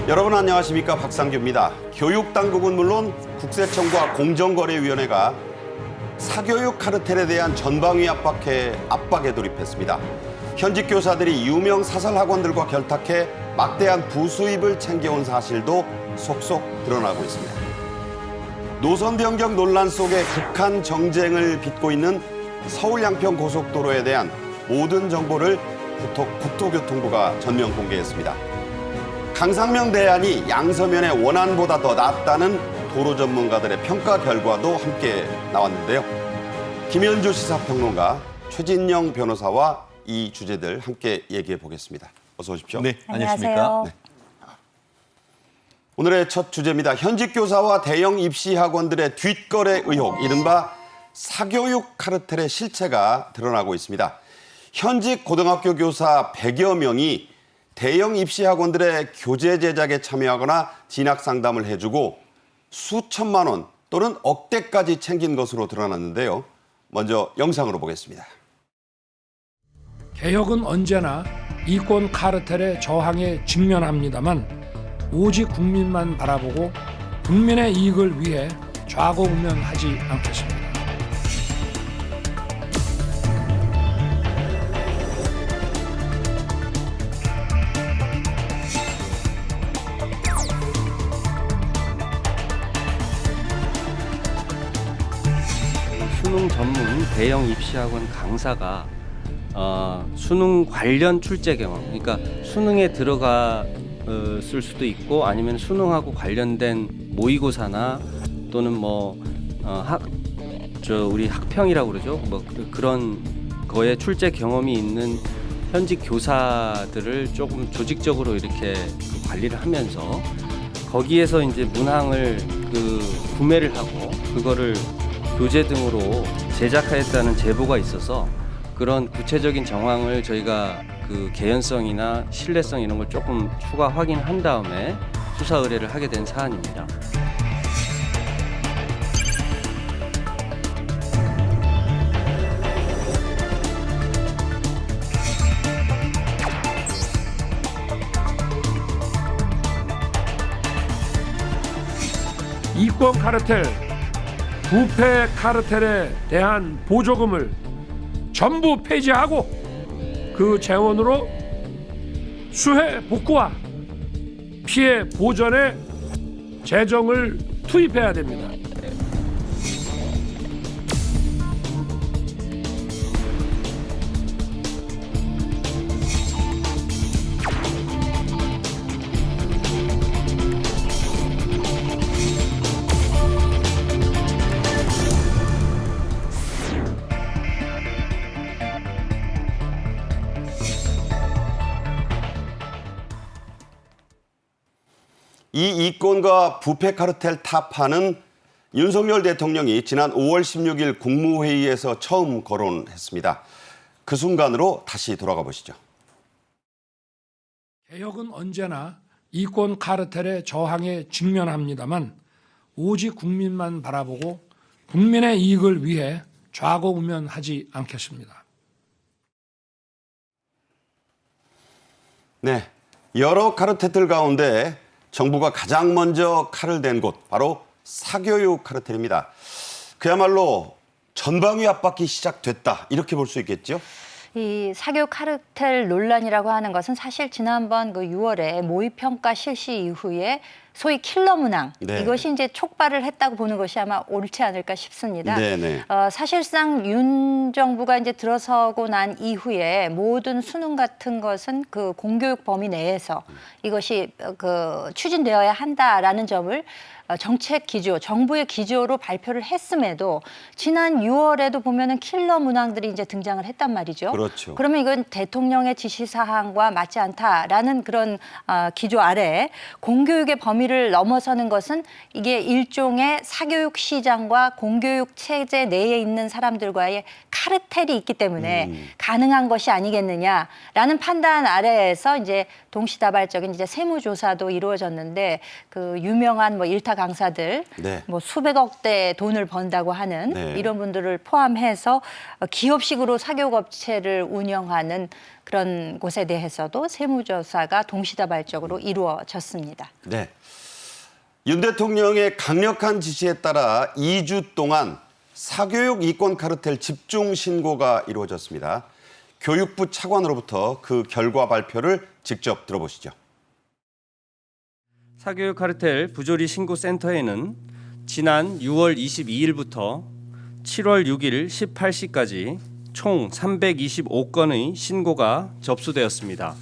여러분 안녕하십니까, 박상규입니다. 교육당국은 물론 국세청과 공정거래위원회가 사교육 카르텔에 대한 전방위 압박에 돌입했습니다. 현직 교사들이 유명 사설 학원들과 결탁해 막대한 부수입을 챙겨온 사실도 속속 드러나고 있습니다. 노선 변경 논란 속에 극한 정쟁을 빚고 있는 서울 양평 고속도로에 대한 모든 정보를 국토교통부가 전면 공개했습니다. 강상명 대안이 양서면의 원안보다 더 낫다는 도로 전문가들의 평가 결과도 함께 나왔는데요. 김현주 시사평론가, 최진영 변호사와 이 주제들 함께 얘기해 보겠습니다. 어서 오십시오. 네, 안녕하십니까? 네. 오늘의 첫 주제입니다. 현직 교사와 대형 입시 학원들의 뒷거래 의혹, 이른바 사교육 카르텔의 실체가 드러나고 있습니다. 현직 고등학교 교사 100여 명이 대형 입시 학원들의 교재 제작에 참여하거나 진학 상담을 해주고 수천만 원 또는 억대까지 챙긴 것으로 드러났는데요. 먼저 영상으로 보겠습니다. 개혁은 언제나 이권 카르텔의 저항에 직면합니다만 오직 국민만 바라보고 국민의 이익을 위해 좌고우면하지 않겠습니다. 수능 전문 대형 입시학원 강사가 수능 관련 출제 경험, 그러니까 수능에 들어갔을 수도 있고 아니면 수능하고 관련된 모의고사나 또는 우리 학평이라고 그러죠. 그런 거에 출제 경험이 있는 현직 교사들을 조금 조직적으로 이렇게 관리를 하면서 거기에서 이제 문항을 구매를 하고 그거를 교재 등으로 제작하였다는 제보가 있어서 그런 구체적인 정황을 저희가 개연성이나 신뢰성 이런 걸 조금 추가 확인한 다음에 수사 의뢰를 하게 된 사안입니다. 이권 카르텔, 부패 카르텔에 대한 보조금을 전부 폐지하고 그 재원으로 수혜 복구와 피해 보전에 재정을 투입해야 됩니다. 이 이권과 부패 카르텔 타파는 윤석열 대통령이 지난 5월 16일 국무회의에서 처음 거론했습니다. 그 순간으로 다시 돌아가 보시죠. 개혁은 언제나 이권 카르텔의 저항에 직면합니다만 오직 국민만 바라보고 국민의 이익을 위해 좌고우면하지 않겠습니다. 네, 여러 카르텔들 가운데 정부가 가장 먼저 칼을 댄 곳, 바로 사교육 카르텔입니다. 그야말로 전방위 압박이 시작됐다, 이렇게 볼 수 있겠죠? 이 사교육 카르텔 논란이라고 하는 것은 사실 지난번 6월에 모의평가 실시 이후에 소위 킬러 문항, 네. 이것이 이제 촉발을 했다고 보는 것이 아마 옳지 않을까 싶습니다. 네네. 사실상 윤 정부가 이제 들어서고 난 이후에 모든 수능 같은 것은 그 공교육 범위 내에서 이것이 추진되어야 한다라는 점을 정책 기조, 정부의 기조로 발표를 했음에도 지난 6월에도 보면은 킬러 문항들이 이제 등장을 했단 말이죠. 그렇죠. 그러면 이건 대통령의 지시사항과 맞지 않다라는 그런 기조 아래 공교육의 범위 범위를 넘어서는 것은 이게 일종의 사교육 시장과 공교육 체제 내에 있는 사람들과의 카르텔이 있기 때문에 가능한 것이 아니겠느냐라는 판단 아래에서 이제 동시다발적인 이제 세무조사도 이루어졌는데 그 유명한 뭐 일타 강사들 네. 뭐 수백억대 돈을 번다고 하는 네. 이런 분들을 포함해서 기업식으로 사교육업체를 운영하는 그런 곳에 대해서도 세무조사가 동시다발적으로 이루어졌습니다. 네. 윤 대통령의 강력한 지시에 따라 2주 동안 사교육 이권 카르텔 집중 신고가 이루어졌습니다. 교육부 차관으로부터 그 결과 발표를 직접 들어보시죠. 사교육 카르텔 부조리 신고 센터에는 지난 6월 22일부터 7월 6일 18시까지 총 325건의 신고가 접수되었습니다.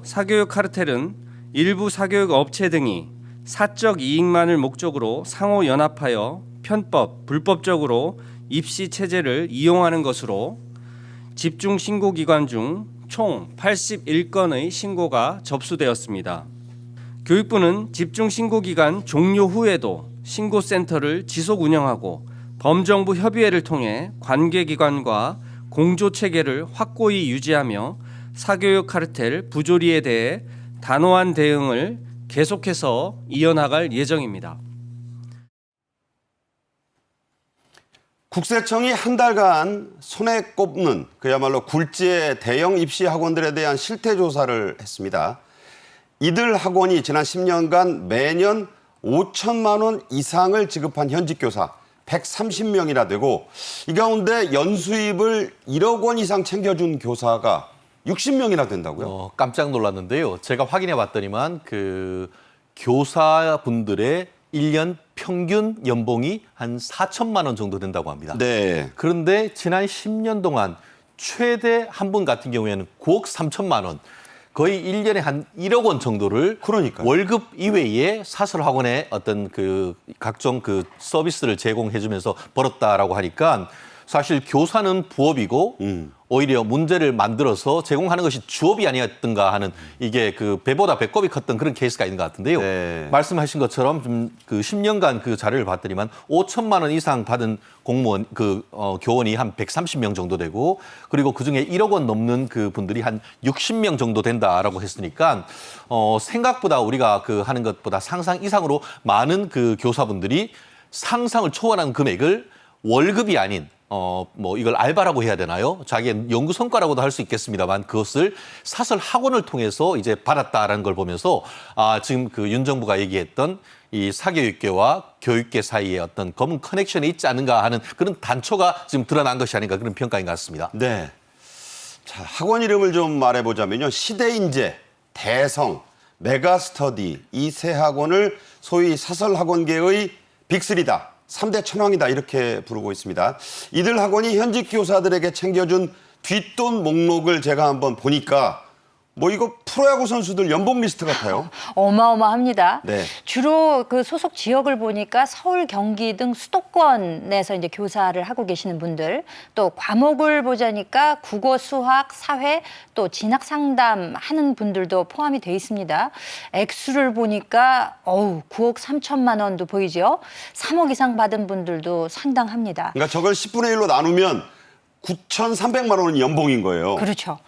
사교육 카르텔은 일부 사교육 업체 등이 사적 이익만을 목적으로 상호 연합하여 편법, 불법적으로 입시 체제를 이용하는 것으로 집중 신고 기간 중 총 81건의 신고가 접수되었습니다. 교육부는 집중 신고 기간 종료 후에도 신고센터를 지속 운영하고 범정부 협의회를 통해 관계기관과 공조체계를 확고히 유지하며 사교육 카르텔 부조리에 대해 단호한 대응을 계속해서 이어나갈 예정입니다. 국세청이 한 달간 손에 꼽는 그야말로 굴지의 대형 입시 학원들에 대한 실태 조사를 했습니다. 이들 학원이 지난 10년간 매년 5천만 원 이상을 지급한 현직 교사 130명이나 되고 이 가운데 연수입을 1억 원 이상 챙겨준 교사가 60명이나 된다고요? 깜짝 놀랐는데요. 제가 확인해 봤더니만 그 교사분들의 1년 평균 연봉이 한 4천만 원 정도 된다고 합니다. 네. 그런데 지난 10년 동안 최대 한 분 같은 경우에는 9억 3천만 원, 거의 1년에 한 1억 원 정도를 그러니까요. 월급 이외에 사설 학원에 어떤 그 각종 그 서비스를 제공해 주면서 벌었다라고 하니까 사실 교사는 부업이고 오히려 문제를 만들어서 제공하는 것이 주업이 아니었던가 하는 이게 그 배보다 배꼽이 컸던 그런 케이스가 있는 것 같은데요. 네. 말씀하신 것처럼 좀 그 10년간 그 자료를 봤더니만 5천만 원 이상 받은 공무원 교원이 한 130명 정도 되고 그리고 그중에 1억 원 넘는 그 분들이 한 60명 정도 된다라고 했으니까 생각보다 우리가 그 하는 것보다 상상 이상으로 많은 그 교사분들이 상상을 초월하는 금액을 월급이 아닌 뭐 이걸 알바라고 해야 되나요? 자기의 연구 성과라고도 할 수 있겠습니다만 그것을 사설 학원을 통해서 이제 받았다라는 걸 보면서 지금 그 윤 정부가 얘기했던 이 사교육계와 교육계 사이에 어떤 검은 커넥션이 있지 않은가 하는 그런 단초가 지금 드러난 것이 아닌가 그런 평가인 것 같습니다. 네. 자, 학원 이름을 좀 말해보자면요. 시대인재, 대성, 메가스터디 이 세 학원을 소위 사설학원계의 빅3다. 3대 천왕이다 이렇게 부르고 있습니다. 이들 학원이 현직 교사들에게 챙겨준 뒷돈 목록을 제가 한번 보니까 뭐 이거 프로야구 선수들 연봉 리스트 같아요. 어마어마합니다. 네. 주로 그 소속 지역을 보니까 서울, 경기 등 수도권에서 이제 교사를 하고 계시는 분들, 또 과목을 보자니까 국어, 수학, 사회, 또 진학 상담 하는 분들도 포함이 돼 있습니다. 액수를 보니까 9억 3천만 원도 보이죠. 3억 이상 받은 분들도 상당합니다. 그러니까 저걸 10분의 1로 나누면 9,300만 원은 연봉인 거예요. 그렇죠.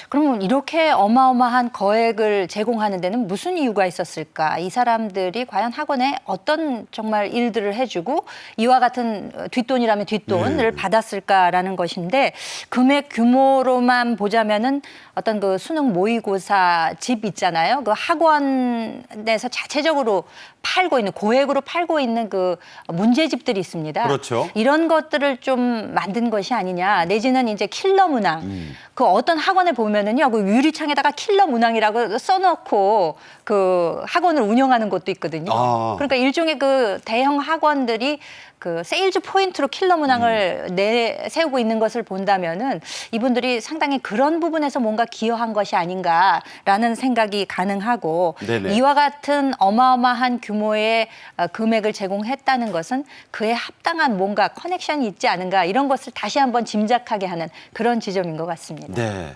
그러면 이렇게 어마어마한 거액을 제공하는 데는 무슨 이유가 있었을까? 이 사람들이 과연 학원에 어떤 정말 일들을 해주고 이와 같은 뒷돈이라면 뒷돈을 받았을까라는 것인데 금액 규모로만 보자면은 어떤 그 수능 모의고사 집 있잖아요. 그 학원에서 자체적으로 팔고 있는 고액으로 팔고 있는 그 문제집들이 있습니다. 그렇죠. 이런 것들을 좀 만든 것이 아니냐. 내지는 이제 킬러 문항. 그 어떤 학원에 보면은요, 그 유리창에다가 킬러 문항이라고 써놓고 그 학원을 운영하는 곳도 있거든요. 그러니까 일종의 그 대형 학원들이 그 세일즈 포인트로 킬러 문항을 내세우고 있는 것을 본다면은 이분들이 상당히 그런 부분에서 뭔가 기여한 것이 아닌가라는 생각이 가능하고 네네. 이와 같은 어마어마한 규모의 금액을 제공했다는 것은 그에 합당한 뭔가 커넥션이 있지 않은가 이런 것을 다시 한번 짐작하게 하는 그런 지점인 것 같습니다. 네.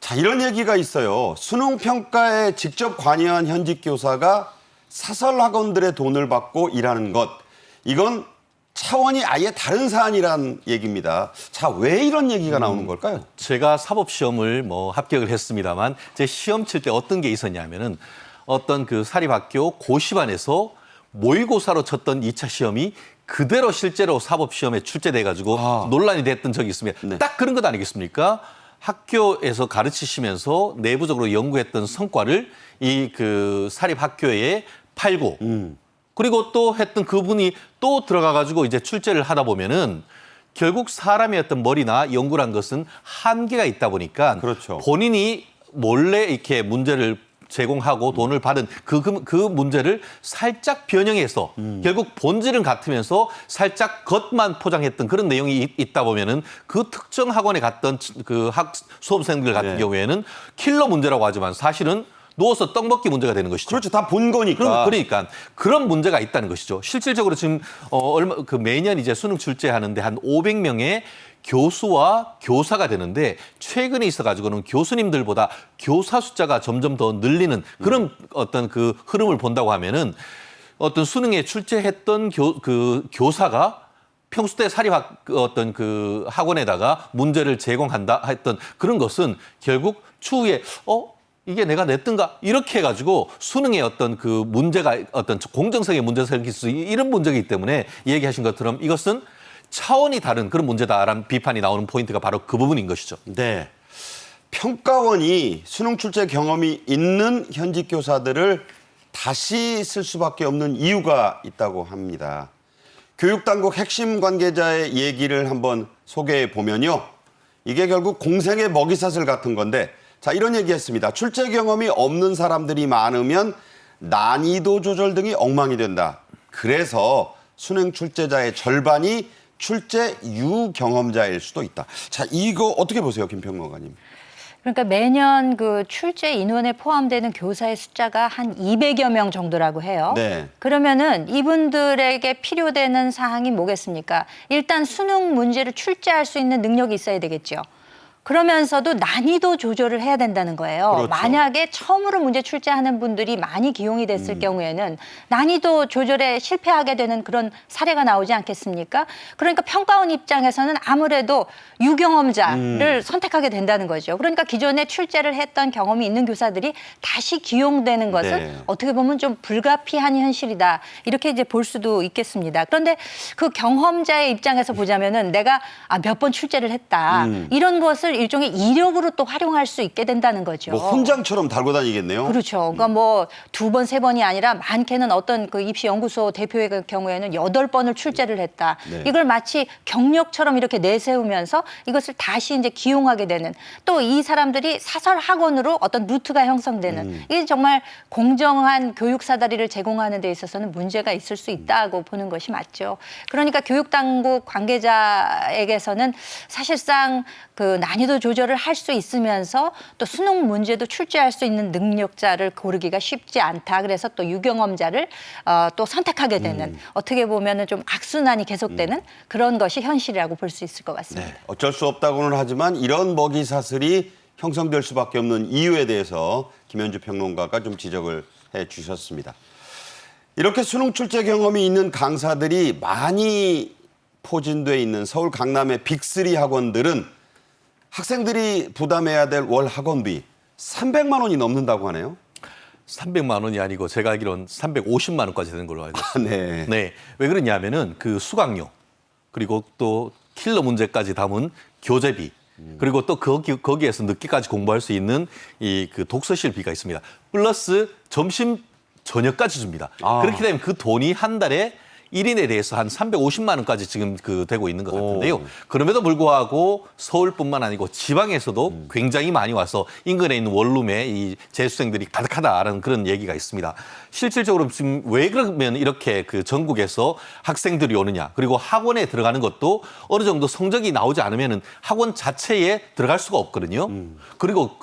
자, 이런 얘기가 있어요. 수능 평가에 직접 관여한 현직 교사가 사설 학원들의 돈을 받고 일하는 것, 이건 차원이 아예 다른 사안이란 얘기입니다. 자, 왜 이런 얘기가 나오는 걸까요? 제가 사법시험을 뭐 합격을 했습니다만 제 시험 칠 때 어떤 게 있었냐면은 어떤 그 사립학교 고시반에서 모의고사로 쳤던 2차 시험이 그대로 실제로 사법시험에 출제돼가지고 논란이 됐던 적이 있습니다. 네. 딱 그런 것 아니겠습니까? 학교에서 가르치시면서 내부적으로 연구했던 성과를 이 그 사립학교에 팔고 그리고 또 했던 그분이 또 들어가가지고 이제 출제를 하다 보면은 결국 사람의 어떤 머리나 연구란 것은 한계가 있다 보니까 그렇죠. 본인이 몰래 이렇게 문제를 제공하고 돈을 받은 그 문제를 살짝 변형해서 결국 본질은 같으면서 살짝 겉만 포장했던 그런 내용이 있다 보면은 그 특정 학원에 갔던 그 수험생들 같은 네. 경우에는 킬러 문제라고 하지만 사실은 누워서 떡 먹기 문제가 되는 것이죠. 그렇죠. 다 본 거니까. 그러니까 그런 문제가 있다는 것이죠. 실질적으로 지금 매년 이제 수능 출제하는데 한 500명의 교수와 교사가 되는데 최근에 있어가지고는 교수님들보다 교사 숫자가 점점 더 늘리는 그런 어떤 그 흐름을 본다고 하면은 어떤 수능에 출제했던 교사가 평소 때 어떤 그 학원에다가 문제를 제공한다 했던 그런 것은 결국 추후에 이게 내가 냈던가 이렇게 해가지고 수능의 어떤 그 문제가 어떤 공정성의 문제가 생길 수 이런 문제이기 때문에 얘기하신 것처럼 이것은 차원이 다른 그런 문제다라는 비판이 나오는 포인트가 바로 그 부분인 것이죠. 네. 평가원이 수능 출제 경험이 있는 현직 교사들을 다시 쓸 수밖에 없는 이유가 있다고 합니다. 교육당국 핵심 관계자의 얘기를 한번 소개해 보면요. 이게 결국 공생의 먹이사슬 같은 건데 자, 이런 얘기했습니다. 출제 경험이 없는 사람들이 많으면 난이도 조절 등이 엉망이 된다. 그래서 수능 출제자의 절반이 출제 유경험자일 수도 있다. 자, 이거 어떻게 보세요, 김평론가님? 그러니까 매년 그 출제 인원에 포함되는 교사의 숫자가 한 200여 명 정도라고 해요. 네. 그러면은 이분들에게 필요되는 사항이 뭐겠습니까? 일단 수능 문제를 출제할 수 있는 능력이 있어야 되겠죠. 그러면서도 난이도 조절을 해야 된다는 거예요. 그렇죠. 만약에 처음으로 문제 출제하는 분들이 많이 기용이 됐을 경우에는 난이도 조절에 실패하게 되는 그런 사례가 나오지 않겠습니까? 그러니까 평가원 입장에서는 아무래도 유경험자를 선택하게 된다는 거죠. 그러니까 기존에 출제를 했던 경험이 있는 교사들이 다시 기용되는 것은 네. 어떻게 보면 좀 불가피한 현실이다. 이렇게 이제 볼 수도 있겠습니다. 그런데 그 경험자의 입장에서 보자면은 내가 몇 번 출제를 했다. 이런 것을 일종의 이력으로 또 활용할 수 있게 된다는 거죠. 뭐 훈장처럼 달고 다니겠네요. 그렇죠. 그러니까 뭐 2번, 3번이 아니라 많게는 어떤 그 입시연구소 대표의 경우에는 8번을 출제를 했다. 네. 이걸 마치 경력처럼 이렇게 내세우면서 이것을 다시 이제 기용하게 되는 또 이 사람들이 사설 학원으로 어떤 루트가 형성되는 이게 정말 공정한 교육 사다리를 제공하는 데 있어서는 문제가 있을 수 있다고 보는 것이 맞죠. 그러니까 교육당국 관계자에게서는 사실상 그 난이도 조절을 할 수 있으면서 또 수능 문제도 출제할 수 있는 능력자를 고르기가 쉽지 않다. 그래서 또 유경험자를 또 선택하게 되는 어떻게 보면은 좀 악순환이 계속되는 그런 것이 현실이라고 볼 수 있을 것 같습니다. 네, 어쩔 수 없다고는 하지만 이런 먹이사슬이 형성될 수밖에 없는 이유에 대해서 김현주 평론가가 좀 지적을 해 주셨습니다. 이렇게 수능 출제 경험이 있는 강사들이 많이 포진돼 있는 서울 강남의 빅3 학원들은 학생들이 부담해야 될 월 학원비 300만 원이 넘는다고 하네요. 300만 원이 아니고 제가 알기로는 350만 원까지 되는 걸로 알고 있습니다. 네. 네. 왜 그러냐면은 그 수강료 그리고 또 킬러 문제까지 담은 교재비 그리고 또 거기에서 늦게까지 공부할 수 있는 이 그 독서실비가 있습니다. 플러스 점심 저녁까지 줍니다. 그렇게 되면 그 돈이 한 달에 1인에 대해서 한 350만 원까지 지금 되고 있는 것 같은데요. 그럼에도 불구하고 서울뿐만 아니고 지방에서도 굉장히 많이 와서 인근에 있는 원룸에 이 재수생들이 가득하다라는 그런 얘기가 있습니다. 실질적으로 지금 왜 그러면 이렇게 그 전국에서 학생들이 오느냐. 그리고 학원에 들어가는 것도 어느 정도 성적이 나오지 않으면은 학원 자체에 들어갈 수가 없거든요. 그리고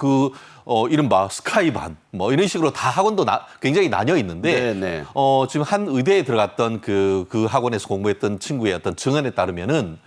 이른바 스카이반 뭐 이런 식으로 다 학원도 굉장히 나뉘어 있는데 네. 지금 한 의대에 들어갔던 그 학원에서 공부했던 친구의 어떤 증언에 따르면은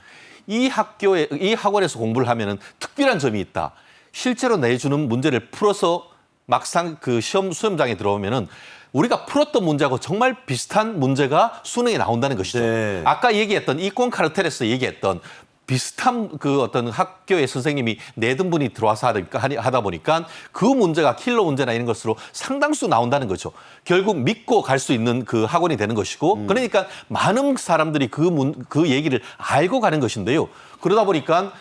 이 학원에서 공부를 하면은 특별한 점이 있다. 실제로 내주는 문제를 풀어서 막상 그 수험장에 들어오면은 우리가 풀었던 문제하고 정말 비슷한 문제가 수능에 나온다는 것이죠. 네. 아까 얘기했던 이권 카르텔에서 얘기했던 비슷한 그 어떤 학교의 선생님이 내든 분이 들어와서 하다 보니까 그 문제가 킬러 문제나 이런 것으로 상당수 나온다는 거죠. 결국 믿고 갈 수 있는 그 학원이 되는 것이고 그러니까 많은 사람들이 그 얘기를 알고 가는 것인데요. 그러다 보니까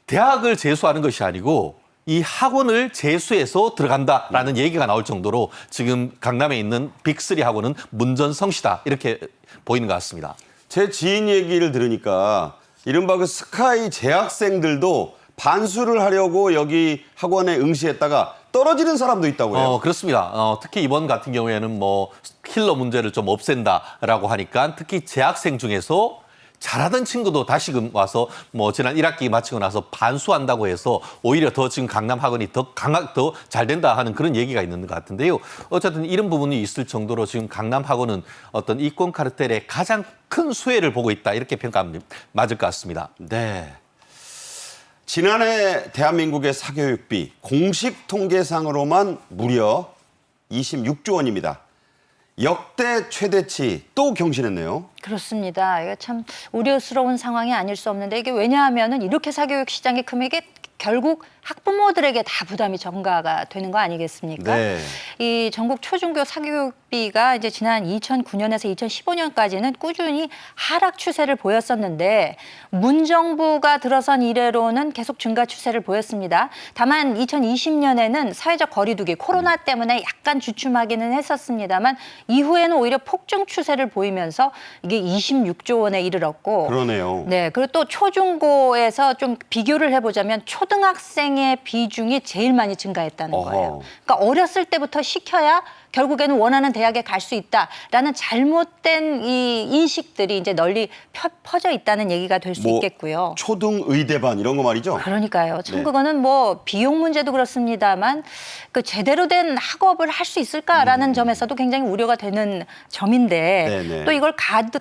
대학을 재수하는 것이 아니고 이 학원을 재수해서 들어간다라는 얘기가 나올 정도로 지금 강남에 있는 빅3 학원은 문전성시다 이렇게 보이는 것 같습니다. 제 지인 얘기를 들으니까 이른바 그 스카이 재학생들도 반수를 하려고 여기 학원에 응시했다가 떨어지는 사람도 있다고 해요. 그렇습니다. 특히 이번 같은 경우에는 뭐 킬러 문제를 좀 없앤다라고 하니까 특히 재학생 중에서 잘하던 친구도 다시금 와서 뭐 지난 1학기 마치고 나서 반수한다고 해서 오히려 더 지금 강남 학원이 더 잘 된다 하는 그런 얘기가 있는 것 같은데요. 어쨌든 이런 부분이 있을 정도로 지금 강남 학원은 어떤 이권 카르텔의 가장 큰 수혜를 보고 있다 이렇게 평가하면 맞을 것 같습니다. 네. 지난해 대한민국의 사교육비 공식 통계상으로만 무려 26조 원입니다. 역대 최대치 또 경신했네요. 그렇습니다. 이게 참 우려스러운 상황이 아닐 수 없는데 이게 왜냐하면은 이렇게 사교육 시장이 크면 이게 결국 학부모들에게 다 부담이 전가가 되는 거 아니겠습니까? 네. 이 전국 초중교 사교육비가 이제 지난 2009년에서 2015년까지는 꾸준히 하락 추세를 보였었는데 문정부가 들어선 이래로는 계속 증가 추세를 보였습니다. 다만 2020년에는 사회적 거리두기 코로나 때문에 약간 주춤하기는 했었습니다만 이후에는 오히려 폭증 추세를 보이면서 이게 26조 원에 이르렀고 그러네요. 네, 그리고 또 초중고에서 좀 비교를 해보자면 초등학생의 비중이 제일 많이 증가했다는 어허. 거예요. 그러니까 어렸을 때부터 시켜야 결국에는 원하는 대학에 갈 수 있다라는 잘못된 이 인식들이 이제 널리 퍼져 있다는 얘기가 될 수 있겠고요. 초등 의대반 이런 거 말이죠. 그러니까요. 참 네. 그거는 뭐 비용 문제도 그렇습니다만 그 제대로 된 학업을 할 수 있을까라는 점에서도 굉장히 우려가 되는 점인데 네네. 또 이걸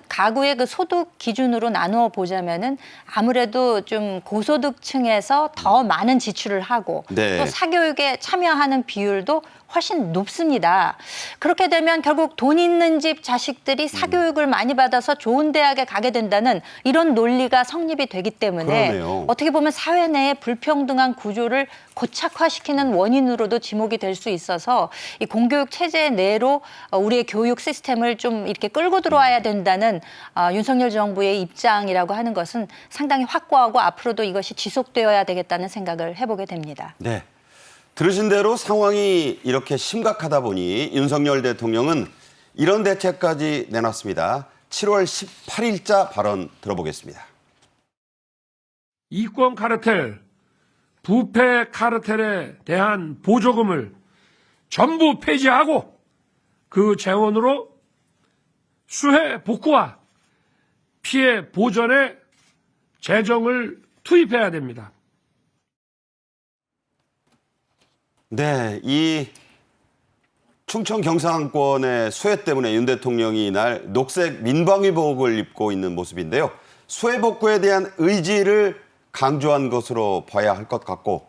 가구의 그 소득 기준으로 나누어 보자면은 아무래도 좀 고소득층에서 더 많은 지출을 하고 네. 또 사교육에 참여하는 비율도 훨씬 높습니다. 그렇게 되면 결국 돈 있는 집 자식들이 사교육을 많이 받아서 좋은 대학에 가게 된다는 이런 논리가 성립이 되기 때문에 그러네요. 어떻게 보면 사회 내의 불평등한 구조를 고착화시키는 원인으로도 지목이 될 수 있어서 이 공교육 체제 내로 우리의 교육 시스템을 좀 이렇게 끌고 들어와야 된다는 윤석열 정부의 입장이라고 하는 것은 상당히 확고하고 앞으로도 이것이 지속되어야 되겠다는 생각을 해보게 됩니다. 네. 들으신 대로 상황이 이렇게 심각하다 보니 윤석열 대통령은 이런 대책까지 내놨습니다. 7월 18일자 발언 들어보겠습니다. 이권 카르텔, 부패 카르텔에 대한 보조금을 전부 폐지하고 그 재원으로 수해 복구와 피해 보전에 재정을 투입해야 됩니다. 네, 이 충청 경상권의 수해 때문에 윤 대통령이 이날 녹색 민방위복을 입고 있는 모습인데요. 수해 복구에 대한 의지를 강조한 것으로 봐야 할 것 같고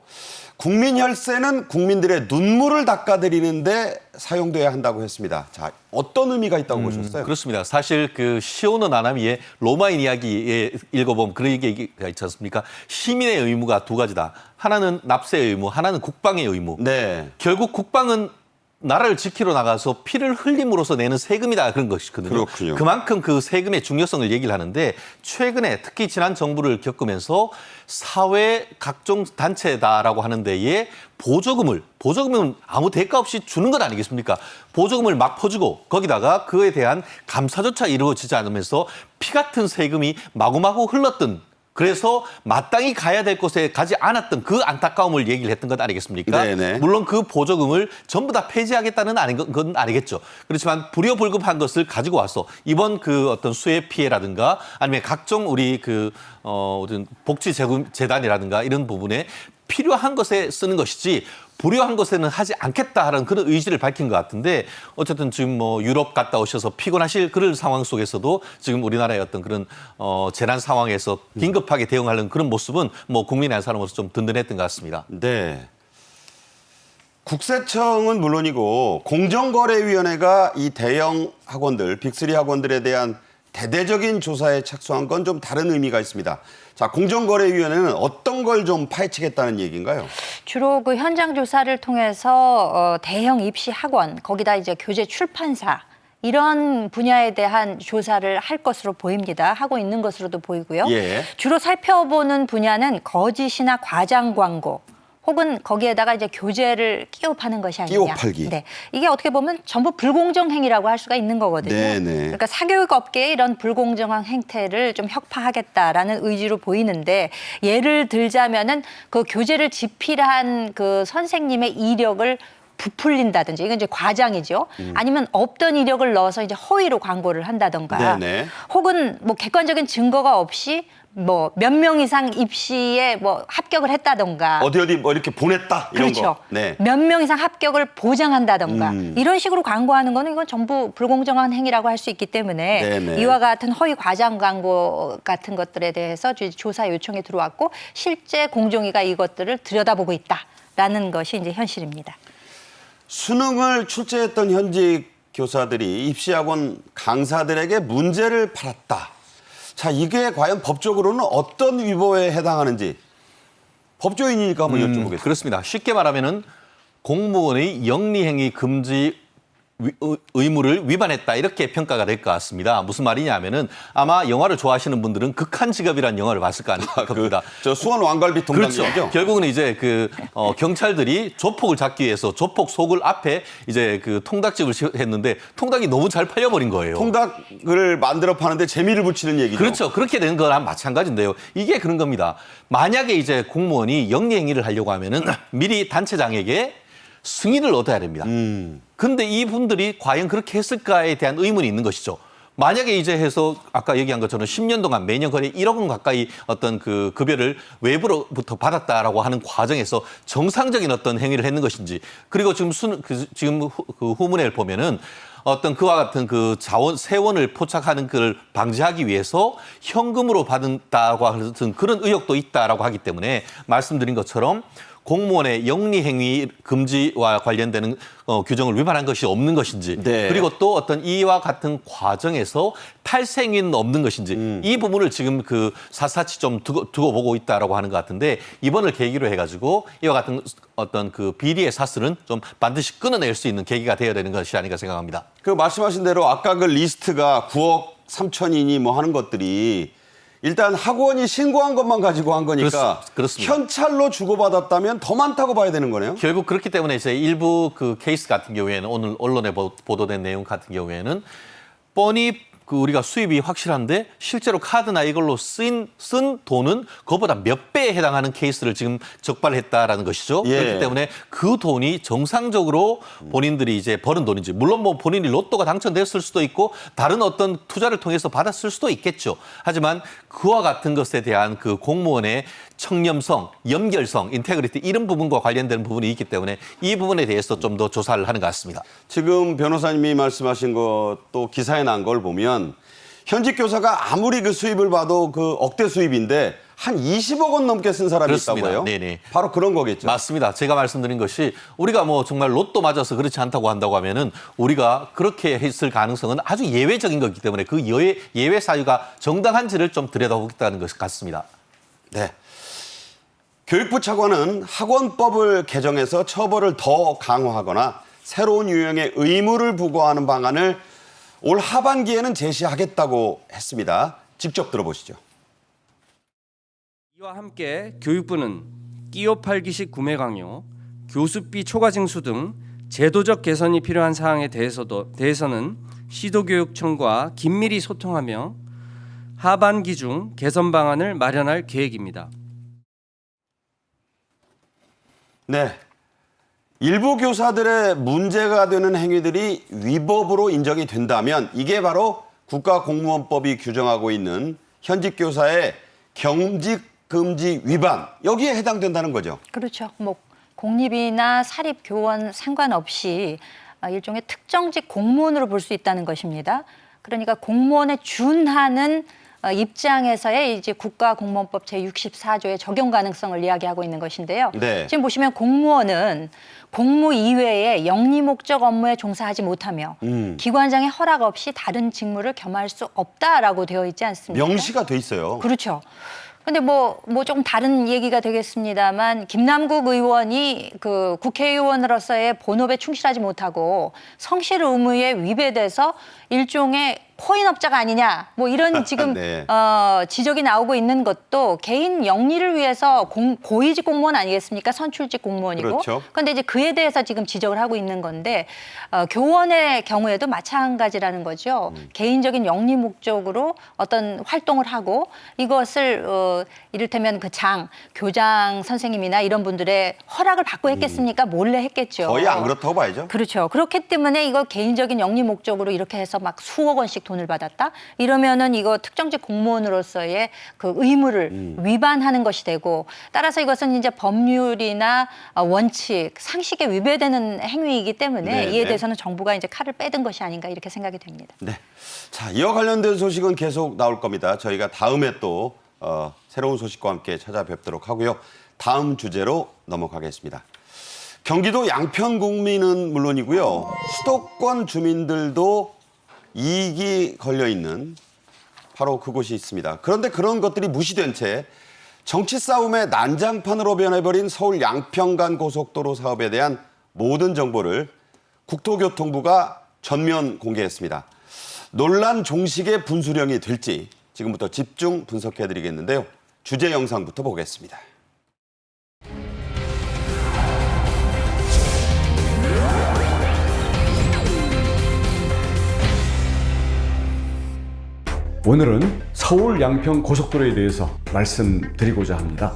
국민 혈세는 국민들의 눈물을 닦아드리는데 사용돼야 한다고 했습니다. 자, 어떤 의미가 있다고 보셨어요? 그렇습니다. 사실 그 시오노 나나미의 로마인 이야기에 읽어보면 그런 얘기가 있지 않습니까? 시민의 의무가 두 가지다. 하나는 납세의 의무, 하나는 국방의 의무. 네. 결국 국방은 나라를 지키러 나가서 피를 흘림으로써 내는 세금이다 그런 것이거든요. 그렇군요. 그만큼 그 세금의 중요성을 얘기를 하는데 최근에 특히 지난 정부를 겪으면서 사회 각종 단체다라고 하는 데에 보조금은 아무 대가 없이 주는 것 아니겠습니까? 보조금을 막 퍼주고 거기다가 그에 대한 감사조차 이루어지지 않으면서 피 같은 세금이 마구마구 흘렀던 그래서 마땅히 가야 될 곳에 가지 않았던 그 안타까움을 얘기를 했던 것 아니겠습니까? 네네. 물론 그 보조금을 전부 다 폐지하겠다는 건 아니겠죠. 그렇지만 불효불급한 것을 가지고 와서 이번 그 어떤 수해 피해라든가 아니면 각종 우리 어떤 복지재단이라든가 이런 부분에 필요한 것에 쓰는 것이지 불효한 것에는 하지 않겠다라는 그런 의지를 밝힌 것 같은데 어쨌든 지금 뭐 유럽 갔다 오셔서 피곤하실 그런 상황 속에서도 지금 우리나라의 어떤 그런 재난 상황에서 긴급하게 대응하는 그런 모습은 뭐 국민의 한 사람으로서 좀 든든했던 것 같습니다. 네. 국세청은 물론이고 공정거래위원회가 이 대형 학원들, 빅3 학원들에 대한 대대적인 조사에 착수한 건 좀 다른 의미가 있습니다. 자, 공정거래위원회는 어떤 걸 좀 파헤치겠다는 얘기인가요? 주로 그 현장 조사를 통해서 대형 입시 학원, 거기다 이제 교재 출판사 이런 분야에 대한 조사를 할 것으로 보입니다. 하고 있는 것으로도 보이고요. 예. 주로 살펴보는 분야는 거짓이나 과장 광고, 혹은 거기에다가 이제 교재를 끼워 파는 것이 아니냐. 끼워 팔기. 네, 이게 어떻게 보면 전부 불공정 행위라고 할 수가 있는 거거든요. 네네. 그러니까 사교육 업계의 이런 불공정한 행태를 좀 혁파하겠다라는 의지로 보이는데, 예를 들자면은 그 교재를 집필한 그 선생님의 이력을 부풀린다든지, 이건 이제 과장이죠. 아니면 없던 이력을 넣어서 이제 허위로 광고를 한다던가, 네네. 혹은 뭐 객관적인 증거가 없이 뭐 몇 명 이상 입시에 뭐 합격을 했다던가, 어디 뭐 이렇게 보냈다 이런 그렇죠. 거. 네. 몇 명 이상 합격을 보장한다던가 이런 식으로 광고하는 거는 이건 전부 불공정한 행위라고 할 수 있기 때문에 네네. 이와 같은 허위 과장 광고 같은 것들에 대해서 조사 요청이 들어왔고, 실제 공정위가 이것들을 들여다보고 있다라는 것이 이제 현실입니다. 수능을 출제했던 현직 교사들이 입시학원 강사들에게 문제를 팔았다. 자, 이게 과연 법적으로는 어떤 위법에 해당하는지 법조인이니까 한번 여쭤보겠습니다. 그렇습니다. 쉽게 말하면은 공무원의 영리행위 금지 의무를 위반했다, 이렇게 평가가 될 것 같습니다. 무슨 말이냐면은 아마 영화를 좋아하시는 분들은 극한 직업이라는 영화를 봤을 거 겁니다. 저 수원 왕갈비 통닭이죠. 그렇죠. 결국은 이제 그 경찰들이 조폭을 잡기 위해서 조폭 속을 앞에 이제 그 통닭집을 했는데 통닭이 너무 잘 팔려버린 거예요. 통닭을 만들어 파는데 재미를 붙이는 얘기죠. 그렇죠. 그렇게 된 거랑 마찬가지인데요. 이게 그런 겁니다. 만약에 이제 공무원이 영리 행위를 하려고 하면은 미리 단체장에게 승인을 얻어야 됩니다. 근데 이분들이 과연 그렇게 했을까에 대한 의문이 있는 것이죠. 만약에 이제 해서 아까 얘기한 것처럼 10년 동안 매년 거의 1억 원 가까이 어떤 그 급여를 외부로부터 받았다라고 하는 과정에서 정상적인 어떤 행위를 했는 것인지, 그리고 지금 지금 그 후문을 보면은 어떤 그와 같은 그 세원을 포착하는 걸 방지하기 위해서 현금으로 받았다고 하는 그런 의혹도 있다라고 하기 때문에 말씀드린 것처럼 공무원의 영리행위 금지와 관련되는 규정을 위반한 것이 없는 것인지, 네. 그리고 또 어떤 이와 같은 과정에서 탈행위는 없는 것인지, 이 부분을 지금 그 샅샅이 좀 두고 보고 있다라고 하는 것 같은데, 이번을 계기로 해가지고 이와 같은 어떤 그 비리의 사슬은 좀 반드시 끊어낼 수 있는 계기가 되어야 되는 것이 아닌가 생각합니다. 그 말씀하신 대로 아까 그 리스트가 9억 3천이니 뭐 하는 것들이 일단 학원이 신고한 것만 가지고 한 거니까 그렇습니다. 현찰로 주고받았다면 더 많다고 봐야 되는 거네요. 결국 그렇기 때문에 이제 일부 그 케이스 같은 경우에는, 오늘 언론에 보도된 내용 같은 경우에는 뻔히 그 우리가 수입이 확실한데 실제로 카드나 이걸로 쓴 돈은 그보다 몇 배에 해당하는 케이스를 지금 적발했다라는 것이죠. 예. 그렇기 때문에 그 돈이 정상적으로 본인들이 이제 버는 돈인지, 물론 뭐 본인이 로또가 당첨됐을 수도 있고 다른 어떤 투자를 통해서 받았을 수도 있겠죠. 하지만 그와 같은 것에 대한 그 공무원의 청렴성, 연결성, 인테그리티, 이런 부분과 관련된 부분이 있기 때문에 이 부분에 대해서 좀 더 조사를 하는 것 같습니다. 지금 변호사님이 말씀하신 것도 기사에 난 걸 보면 현직 교사가 아무리 그 수입을 봐도 그 억대 수입인데 한 20억 원 넘게 쓴 사람이 그렇습니다. 있다고요? 네네. 바로 그런 거겠죠. 맞습니다. 제가 말씀드린 것이, 우리가 뭐 정말 로또 맞아서 그렇지 않다고 한다고 하면은 우리가 그렇게 했을 가능성은 아주 예외적인 거기 때문에 그 예외 사유가 정당한지를 좀 들여다보겠다는 것 같습니다. 네. 교육부 차관은 학원법을 개정해서 처벌을 더 강화하거나 새로운 유형의 의무를 부과하는 방안을 올 하반기에는 제시하겠다고 했습니다. 직접 들어보시죠. 이와 함께 교육부는 끼워 팔기식 구매 강요, 교수비 초과 징수 등 제도적 개선이 필요한 사항에 대해서는 시도교육청과 긴밀히 소통하며 하반기 중 개선 방안을 마련할 계획입니다. 네. 일부 교사들의 문제가 되는 행위들이 위법으로 인정이 된다면 이게 바로 국가공무원법이 규정하고 있는 현직 교사의 경직 금지 위반, 여기에 해당된다는 거죠. 그렇죠. 뭐 공립이나 사립 교원 상관없이 일종의 특정직 공무원으로 볼 수 있다는 것입니다. 그러니까 공무원에 준하는 입장에서의 이제 국가공무원법 제64조의 적용 가능성을 이야기하고 있는 것인데요. 네. 지금 보시면 공무원은 공무 이외에 영리 목적 업무에 종사하지 못하며 기관장의 허락 없이 다른 직무를 겸할 수 없다라고 되어 있지 않습니까? 명시가 돼 있어요. 그렇죠. 근데 뭐 조금 다른 얘기가 되겠습니다만 김남국 의원이 그 국회의원으로서의 본업에 충실하지 못하고 성실 의무에 위배돼서 일종의 코인업자가 아니냐 뭐 이런 지금 네. 지적이 나오고 있는 것도 개인 영리를 위해서 고위직 공무원 아니겠습니까? 선출직 공무원이고. 그렇죠. 그런데 이제 그에 대해서 지금 지적을 하고 있는 건데 교원의 경우에도 마찬가지라는 거죠. 개인적인 영리 목적으로 어떤 활동을 하고 이것을 이를테면 그 교장 선생님이나 이런 분들의 허락을 받고 했겠습니까? 몰래 했겠죠. 거의 안 그렇다고 봐야죠. 그렇죠. 그렇기 때문에 이거 개인적인 영리 목적으로 이렇게 해서 막 수억 원씩 돈을 받았다? 이러면은 이거 특정직 공무원으로서의 그 의무를 위반하는 것이 되고 따라서 이것은 이제 법률이나 원칙, 상식에 위배되는 행위이기 때문에 네, 이에 네. 대해서는 정부가 이제 칼을 빼든 것이 아닌가 이렇게 생각이 됩니다. 네. 자, 이와 관련된 소식은 계속 나올 겁니다. 저희가 다음에 또 새로운 소식과 함께 찾아뵙도록 하고요. 다음 주제로 넘어가겠습니다. 경기도 양평군민은 물론이고요. 수도권 주민들도 이익이 걸려있는 바로 그곳이 있습니다. 그런데 그런 것들이 무시된 채 정치 싸움의 난장판으로 변해버린 서울 양평간 고속도로 사업에 대한 모든 정보를 국토교통부가 전면 공개했습니다. 논란 종식의 분수령이 될지 지금부터 집중 분석해드리겠는데요. 주제 영상부터 보겠습니다. 오늘은 서울 양평 고속도로에 대해서 말씀드리고자 합니다.